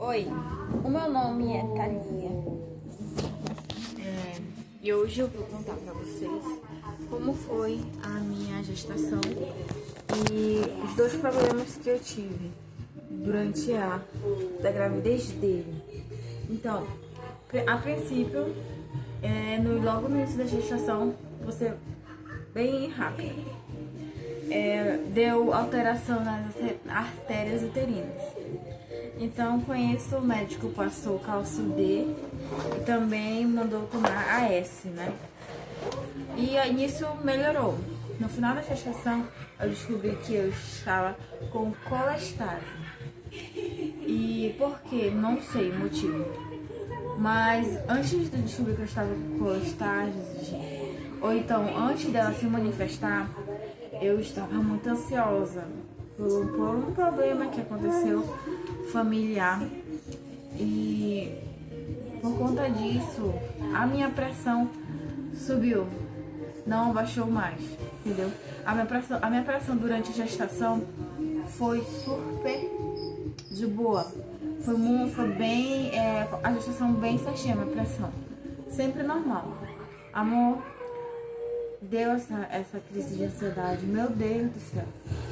Oi, o meu nome é Thalia. E hoje eu vou contar pra vocês como foi a minha gestação e os dois problemas que eu tive durante da gravidez dele. Então, a princípio, logo no início da gestação, você bem rápido, deu alteração nas artérias uterinas. Então, conheço o médico, passou cálcio D e também mandou tomar AS, né? E nisso melhorou. No final da gestação, eu descobri que eu estava com colestase. E por quê? Não sei o motivo. Mas antes de descobrir que eu estava com colestase, ou então antes dela se manifestar, eu estava muito ansiosa por um problema que aconteceu familiar, e por conta disso a minha pressão subiu, não baixou mais, entendeu? A minha pressão durante a gestação foi super de boa, foi bem, a gestação bem certinha, a minha pressão sempre normal. Amor, deu essa crise de ansiedade, meu Deus do céu.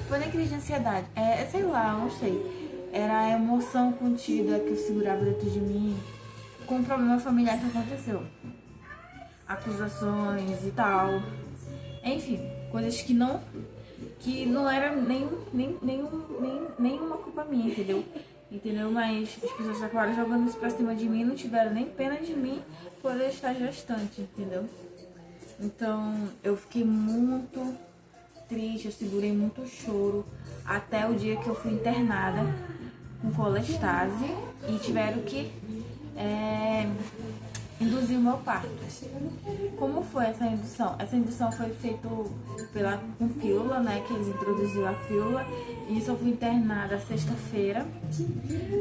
Foi nem crise de ansiedade, sei lá, não sei. Era a emoção contida que eu segurava dentro de mim com um problema familiar que aconteceu. Acusações e tal. Enfim, coisas que não era nenhuma culpa minha, entendeu? Mas as pessoas acabaram jogando isso pra cima de mim, não tiveram nem pena de mim por eu estar gestante, entendeu? Então, eu fiquei muito triste, eu segurei muito choro até o dia que eu fui internada com colestase e tiveram que induzir o meu parto. Como foi essa indução? Essa indução foi feita com pílula, né? Que eles introduziram a pílula. E isso eu fui internada sexta-feira.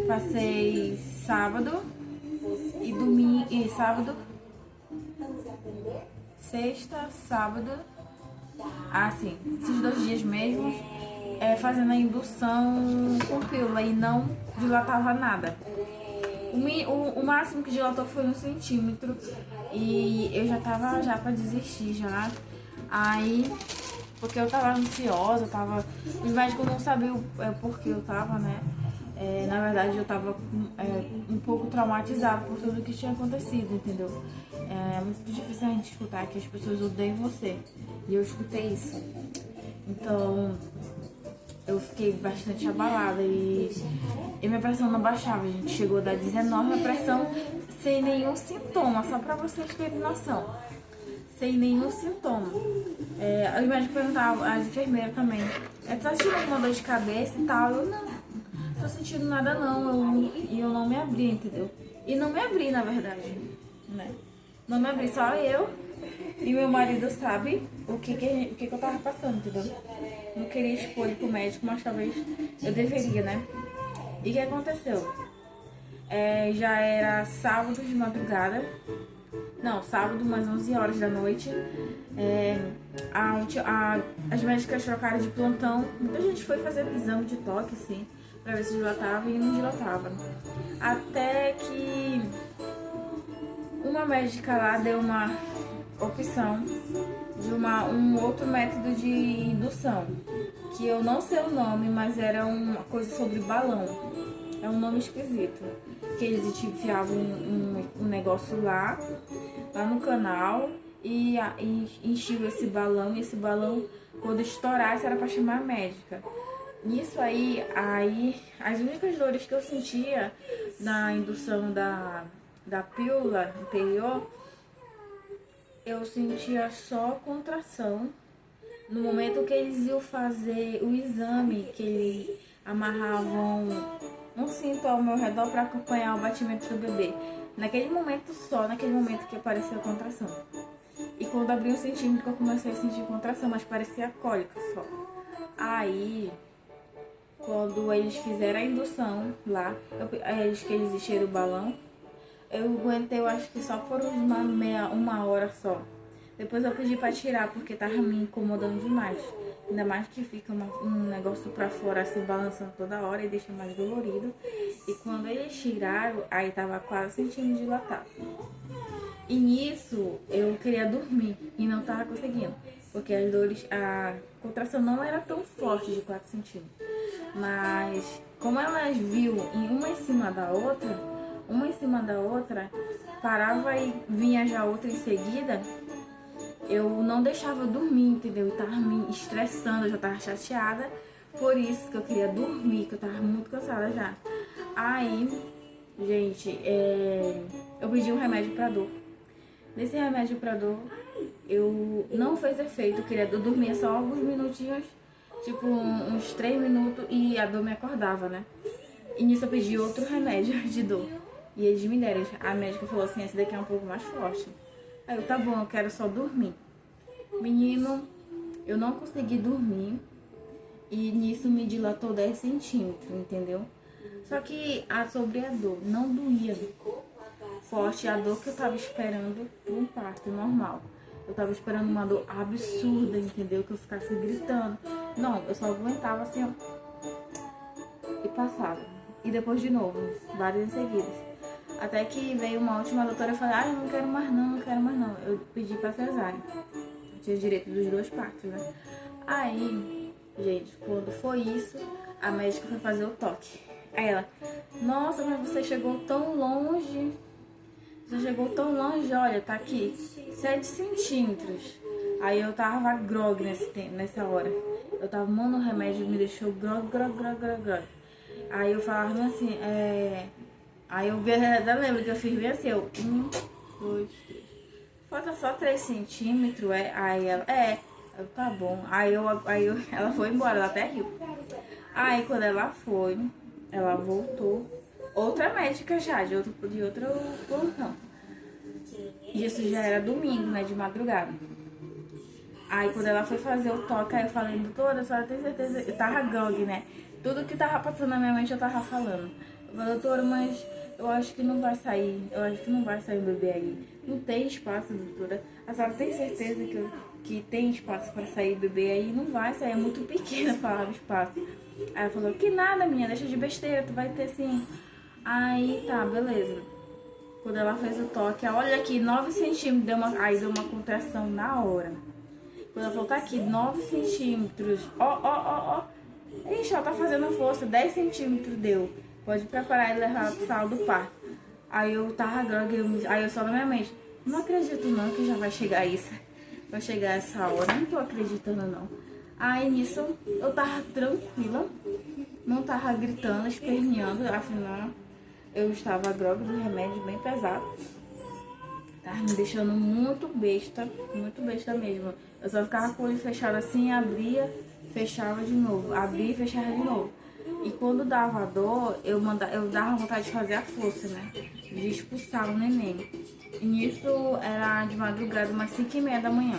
Passei sábado e domingo e sábado. Sexta, sábado, sim, esses 2 dias mesmo, fazendo a indução com pílula e não dilatava nada. O máximo que dilatou foi 1 centímetro e eu já tava pra desistir já. Aí, porque eu tava ansiosa, os médicos não sabiam por que eu tava, né? Na verdade, eu tava um pouco traumatizada por tudo que tinha acontecido, entendeu? É muito difícil a gente escutar que as pessoas odeiam você. E eu escutei isso. Então, eu fiquei bastante abalada e minha pressão não baixava. A gente chegou a dar 19 a pressão sem nenhum sintoma, só pra vocês terem noção. Sem nenhum sintoma. Os médicos perguntavam, as enfermeiras também, tá sentindo alguma dor de cabeça e tal? Eu não tô sentindo nada não, e eu não me abri, entendeu? E não me abri, na verdade, né? Não me abri, só eu e meu marido sabe o que eu tava passando, entendeu? Não queria expor ele pro médico, mas talvez eu deveria, né? E o que aconteceu? Já era sábado de madrugada, não, sábado, umas 11 horas da noite. As médicas trocaram de plantão. Muita gente foi fazer exame de toque, assim, pra ver se dilatava e não dilatava. Até que uma médica lá deu uma opção de um outro método de indução, que eu não sei o nome, mas era uma coisa sobre balão. É um nome esquisito. Que eles enfiavam um negócio lá no canal e enchiam esse balão, e esse balão, quando estourasse, era pra chamar a médica. Nisso aí, as únicas dores que eu sentia na indução da pílula anterior, eu sentia só contração. No momento que eles iam fazer o exame, que eles amarravam um cinto ao meu redor para acompanhar o batimento do bebê. Naquele momento que apareceu a contração. E quando abri 1 centímetro, eu comecei a sentir contração, mas parecia cólica só. Aí, quando eles fizeram a indução lá, que eles encheram o balão, eu aguentei, eu acho que só por uma hora só. Depois eu pedi pra tirar, porque tava me incomodando demais. Ainda mais que fica um negócio pra fora assim, balançando toda hora e deixa mais dolorido. E quando eles tiraram, aí tava quase sentindo dilatado. E nisso eu queria dormir e não tava conseguindo. Porque as dores, a contração não era tão forte de 4 centímetros. Mas como elas viu em uma em cima da outra, parava e vinha já outra em seguida, eu não deixava eu dormir, entendeu? Eu tava me estressando, eu já tava chateada. Por isso que eu queria dormir, que eu tava muito cansada já. Aí, gente, eu pedi um remédio pra dor. Nesse remédio pra dor, eu não fez efeito. Eu dormia só alguns minutinhos, tipo uns 3 minutos, e a dor me acordava, né? E nisso eu pedi outro remédio de dor. E eles me deram. A médica falou assim, esse daqui é um pouco mais forte. Aí eu, tá bom, eu quero só dormir. Menino, eu não consegui dormir. E nisso me dilatou 10 centímetros, entendeu? Só que sobre a dor, não doía forte a dor que eu tava esperando um parto normal. Eu tava esperando uma dor absurda, entendeu? Que eu ficasse gritando. Não, eu só aguentava assim, ó. E passava. E depois de novo, várias em seguida. Até que veio uma última doutora e falei, eu não quero mais não, não quero mais não. Eu pedi pra cesárea. Eu tinha direito dos 2 partos, né? Aí, gente, quando foi isso, a médica foi fazer o toque. Aí ela, nossa, mas você chegou tão longe. Você chegou tão longe, olha, tá aqui, 7 centímetros. Aí eu tava grog nessa hora. Eu tava tomando o remédio, me deixou grog. Aí eu falava assim, Aí eu lembro que eu fiz bem assim, 1, 2, 3. Falta só 3 centímetros, Aí ela, eu, tá bom. Ela foi embora, ela até riu. Aí quando ela foi, ela voltou. Outra médica já, de outro plantão. Isso já era domingo, né, de madrugada. Aí quando ela foi fazer o toque, aí eu falei, doutora, a senhora tem certeza? Eu tava grog, né? Tudo que tava passando na minha mente eu tava falando. Eu falei, doutora, mas eu acho que não vai sair. Eu acho que não vai sair o bebê aí. Não tem espaço, doutora. A senhora tem certeza que tem espaço pra sair o bebê aí? Não vai sair, é muito pequena a palavra espaço. Aí ela falou, que nada, minha, deixa de besteira, tu vai ter sim. Aí tá, beleza. Quando ela fez o toque, olha aqui, 9 centímetros, aí deu uma contração na hora. Quando ela falou, tá aqui, 9 centímetros, ó. Ixi, ela tá fazendo força, 10 centímetros deu. Pode preparar e levar pro sala do parto. Aí eu tava grog, aí eu só na minha mente, não acredito não que já vai chegar isso. Vai chegar essa hora, não tô acreditando não. Aí nisso, eu tava tranquila, não tava gritando, esperneando, afinal, eu estava grog do remédio bem pesado. Tava me deixando muito besta mesmo. Eu só ficava com o olho fechado assim, abria, fechava de novo, abria e fechava de novo. E quando dava dor, eu dava vontade de fazer a força, né? De expulsar o neném. E nisso era de madrugada, umas 5h30 da manhã.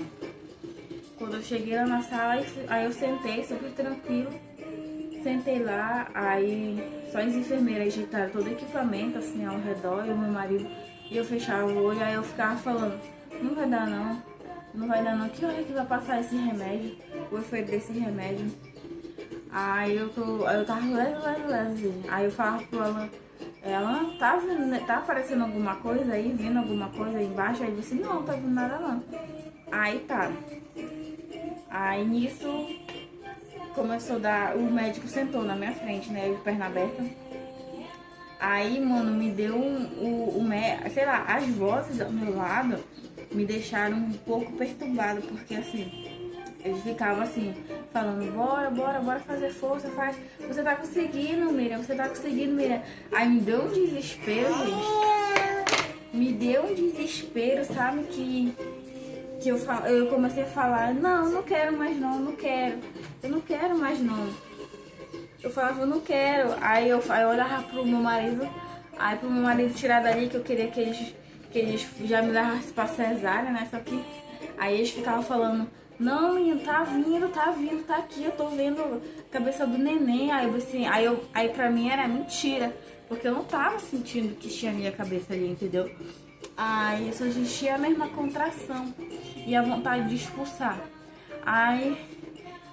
Quando eu cheguei lá na sala, aí eu sentei super tranquilo. Sentei lá, aí só as enfermeiras ajeitaram todo o equipamento assim ao redor, e o meu marido, e eu fechava o olho, aí eu ficava falando, não vai dar não, que hora que vai passar esse remédio, o efeito desse remédio. Aí eu tava leve, aí eu falava pro ela, tá aparecendo alguma coisa aí, vindo alguma coisa aí embaixo? Aí eu disse, não tá vindo nada não. Aí tá, aí nisso começou a dar, o médico sentou na minha frente, né, de perna aberta. Aí, mano, me deu sei lá, as vozes ao meu lado me deixaram um pouco perturbada, porque assim, eles ficavam assim, falando, bora fazer força, faz, você tá conseguindo, Miriam, Aí me deu um desespero, gente, sabe, que eu comecei a falar, não quero mais não, eu não quero mais não. Eu falava, eu não quero. Aí eu olhava pro meu marido, tirar dali, que eu queria que eles já me levassem pra cesárea, né? Só que aí eles ficavam falando, não, menino, tá vindo, tá aqui, eu tô vendo a cabeça do neném. Aí pra mim era mentira, porque eu não tava sentindo que tinha a minha cabeça ali, entendeu? Aí eu só sentia a mesma contração e a vontade de expulsar. Aí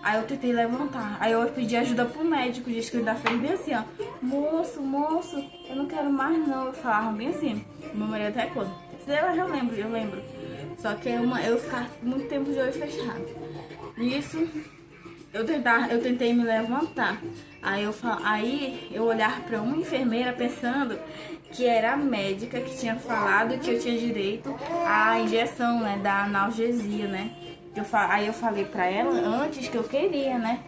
Aí eu tentei levantar. Aí eu pedi ajuda pro médico. Disse que ele ainda fez bem assim, ó. Moço, eu não quero mais não. Eu falava bem assim. Meu marido até quando? Eu lembro. Só que eu ficava muito tempo de olho fechado. Nisso, eu tentei me levantar. Aí eu olhava pra uma enfermeira pensando que era a médica que tinha falado que eu tinha direito à injeção, né, da analgesia, né? Aí eu falei pra ela antes que eu queria, né?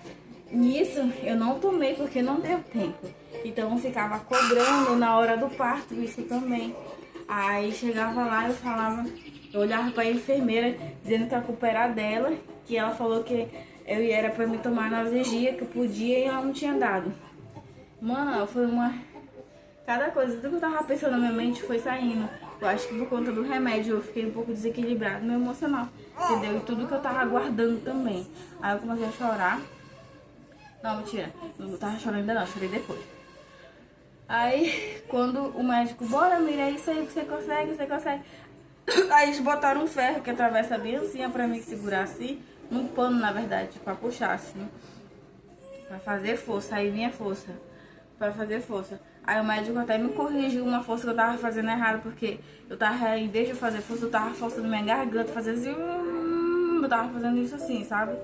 Nisso eu não tomei porque não deu tempo. Então eu ficava cobrando na hora do parto, isso também. Aí chegava lá, eu olhava pra enfermeira dizendo que a culpa era dela, que ela falou que era pra me tomar analgesia, que eu podia e ela não tinha dado. Mano, foi cada coisa, tudo que eu tava pensando na minha mente foi saindo. Eu acho que por conta do remédio eu fiquei um pouco desequilibrado no meu emocional, entendeu? E tudo que eu tava aguardando também. Aí eu comecei a chorar. Não, mentira, não tava chorando ainda não, chorei depois. Aí, quando o médico, bora, mira, isso aí, você consegue. Aí eles botaram um ferro que atravessa bem assim, pra mim segurar assim, num pano, na verdade, pra puxar assim, pra fazer força. Aí vinha força, pra fazer força. Aí o médico até me corrigiu uma força que eu tava fazendo errado, porque eu tava, em vez de fazer força, eu tava forçando minha garganta, fazendo assim, eu tava fazendo isso assim, sabe?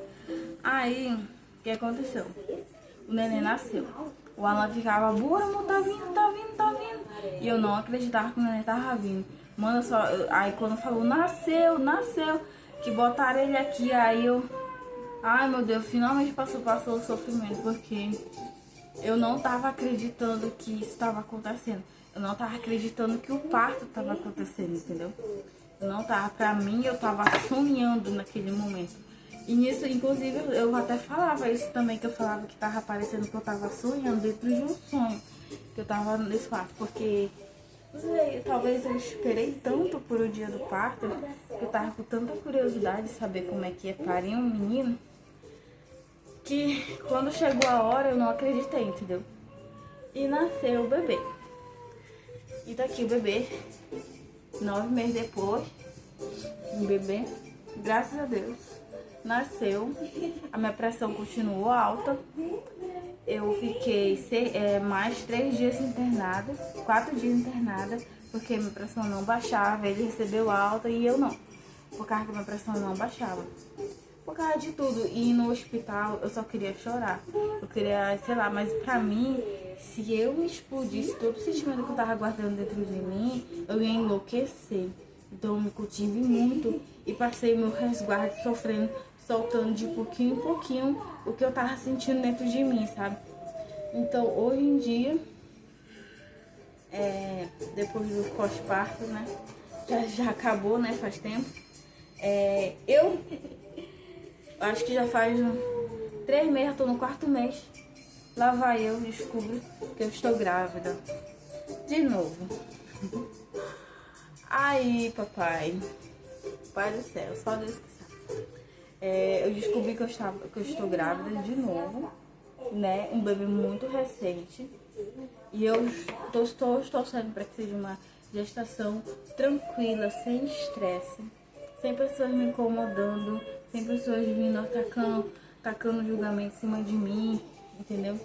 Aí, o que aconteceu? O neném nasceu. O Alan ficava, bora, amor, tá vindo. E eu não acreditava que o neném tava vindo. Mano, aí quando falou, nasceu, que botaram ele aqui, aí eu... Ai, meu Deus, finalmente passou o sofrimento, porque eu não tava acreditando que isso tava acontecendo. Eu não tava acreditando que o parto tava acontecendo, entendeu? Eu não tava, pra mim, eu tava sonhando naquele momento. E nisso, inclusive, eu até falava isso também, que eu falava que tava parecendo que eu tava sonhando dentro de um sonho. Que eu tava nesse parto, porque... Não sei, talvez eu esperei tanto por o dia do parto, que eu tava com tanta curiosidade de saber como é que ia parir um menino, que quando chegou a hora eu não acreditei, entendeu? E nasceu o bebê. E tá aqui o bebê, 9 meses depois, um bebê, graças a Deus, nasceu. A minha pressão continuou alta. Eu fiquei mais 3 dias internada, 4 dias internada, porque minha pressão não baixava. Ele recebeu alta e eu não, por causa que minha pressão não baixava. Por causa de tudo. E no hospital eu só queria chorar. Eu queria, sei lá, mas pra mim, se eu explodisse todo o sentimento que eu tava guardando dentro de mim, eu ia enlouquecer. Então eu me contive muito e passei meu resguardo sofrendo, soltando de pouquinho em pouquinho o que eu tava sentindo dentro de mim, sabe? Então hoje em dia, depois do pós-parto, né? Já acabou, né? Faz tempo. Eu acho que já faz 3 meses, tô no 4º mês. Lá vai eu descubro que eu estou grávida. De novo. Aí, papai. Pai do céu, só Deus que sabe. Eu descobri que eu estou grávida de novo, né? Um bebê muito recente. E eu estou torcendo para que seja uma gestação tranquila, sem estresse, sem pessoas me incomodando, sem pessoas vindo atacando julgamento em cima de mim, entendeu?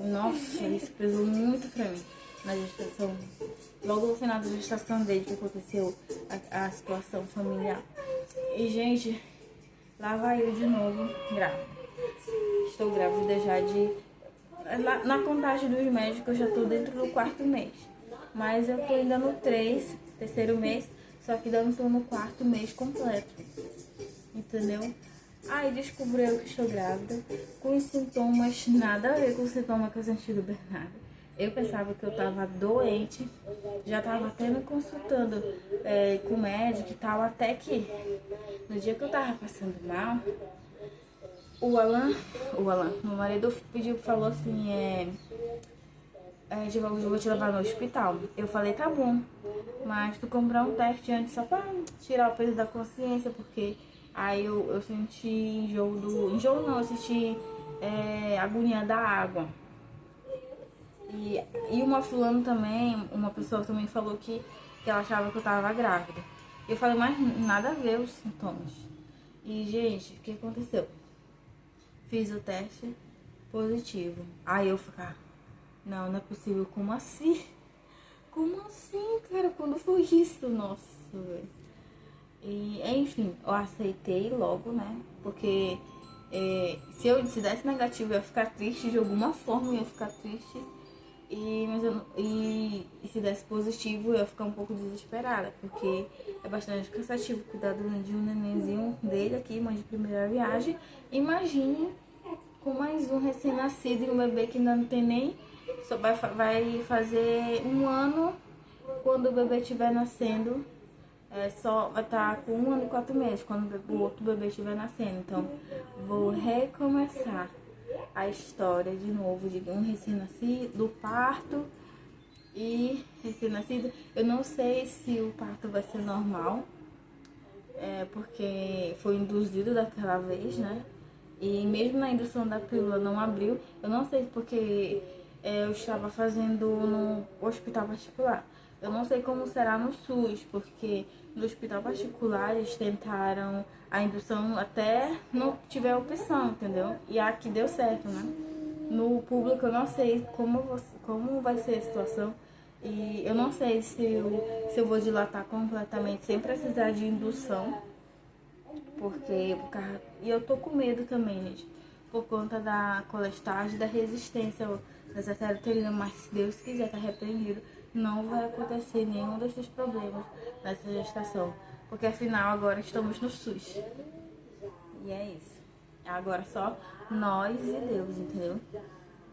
Nossa, isso pesou muito pra mim na gestação. Logo no final da gestação dele que aconteceu a situação familiar. E, gente, lá vai eu de novo, grávida. Estou grávida já na contagem dos médicos, eu já estou dentro do 4º mês. Mas eu estou ainda no 3º mês, só que ainda não estou no 4º mês completo. Entendeu? Aí descobriu que estou grávida, com os sintomas nada a ver com o sintoma que eu senti do Bernardo. Eu pensava que eu estava doente, já estava até me consultando com o médico e tal, até que no dia que eu estava passando mal, o Alan, meu marido falou assim, eu vou te levar no hospital. Eu falei, tá bom, mas tu comprar um teste antes só pra tirar o peso da consciência, porque aí eu senti eu senti agonia da água. E uma fulana também, uma pessoa também falou que ela achava que eu tava grávida. Eu falei, mas nada a ver os sintomas. E, gente, o que aconteceu? fiz o teste positivo. Aí eu ficar, não é possível, como assim? Como assim, cara? Quando foi isso? Nossa, velho. E, enfim, eu aceitei logo, né? Porque se desse negativo eu ia ficar triste, de alguma forma eu ia ficar triste. E se desse positivo eu ia ficar um pouco desesperada, porque é bastante cansativo cuidar de um nenenzinho dele aqui, mãe de primeira viagem. Imagine com mais um recém-nascido e um bebê que ainda não tem nem... Só vai fazer 1 ano quando o bebê estiver nascendo. Só vai estar com 1 ano e 4 meses quando o outro bebê estiver nascendo. Então, vou recomeçar a história de novo de um recém-nascido, do parto e recém-nascido. Eu não sei se o parto vai ser normal, porque foi induzido daquela vez, né? E mesmo na indução da pílula não abriu. Eu não sei porque eu estava fazendo no hospital particular. Eu não sei como será no SUS, porque no hospital particular eles tentaram a indução até não tiver opção, entendeu? E aqui deu certo, né? No público eu não sei como vai ser a situação. E eu não sei se eu vou dilatar completamente sem precisar de indução. E eu tô com medo também, gente, por conta da colestase, da resistência dessa uterina, mas se Deus quiser, tá repreendido, não vai acontecer nenhum desses problemas nessa gestação, porque afinal agora estamos no SUS. E é isso. Agora só nós e Deus, entendeu?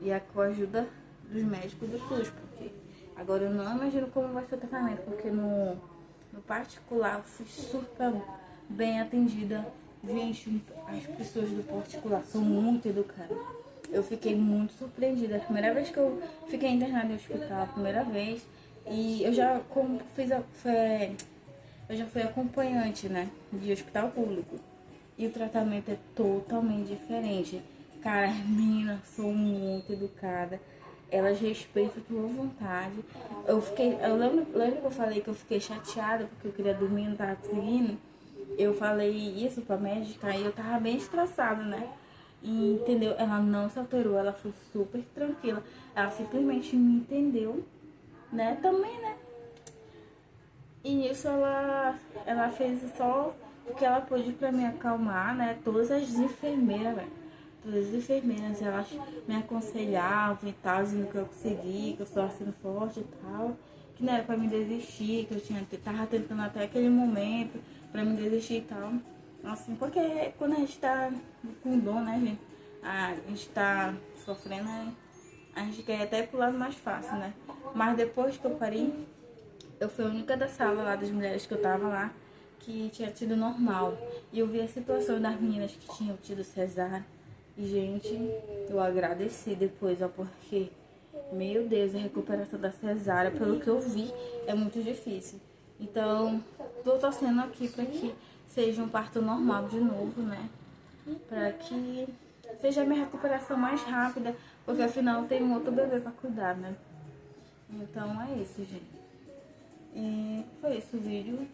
E com a ajuda dos médicos do SUS, porque agora eu não imagino como vai ser o tratamento, porque no particular eu fui super bem atendida. Gente, as pessoas do particular são muito educadas. Eu fiquei muito surpreendida. A primeira vez que eu fiquei internada em hospital, a primeira vez. E eu já eu já fui acompanhante, né, de hospital público. E o tratamento é totalmente diferente. Cara, as meninas são muito educadas. Elas respeitam a tua vontade. Eu lembro que eu falei que eu fiquei chateada porque eu queria dormir e não tava conseguindo. Eu falei isso pra médica e eu tava bem estressada, né? E, entendeu? Ela não se alterou, ela foi super tranquila. Ela simplesmente me entendeu, né? Também, né? E nisso ela fez só o que ela pôde pra me acalmar, né? Todas as enfermeiras, velho. Todas as enfermeiras, elas me aconselhavam e tal, dizendo que eu consegui, que eu estava sendo forte e tal. Que não era pra me desistir, que tava tentando até aquele momento pra me desistir e tal. Assim, porque quando a gente tá com dor, né, gente? A gente tá sofrendo, né? A gente quer até pro lado mais fácil, né? Mas depois que eu parei, eu fui a única da sala lá, das mulheres que eu tava lá, que tinha tido normal. E eu vi a situação das meninas que tinham tido cesárea. E, gente, eu agradeci depois, ó, porque, meu Deus, a recuperação da cesárea, pelo que eu vi, é muito difícil. Então, tô torcendo aqui pra que seja um parto normal de novo, né? Pra que seja a minha recuperação mais rápida, porque afinal tem um outro bebê pra cuidar, né? Então é isso, gente. E foi esse o vídeo.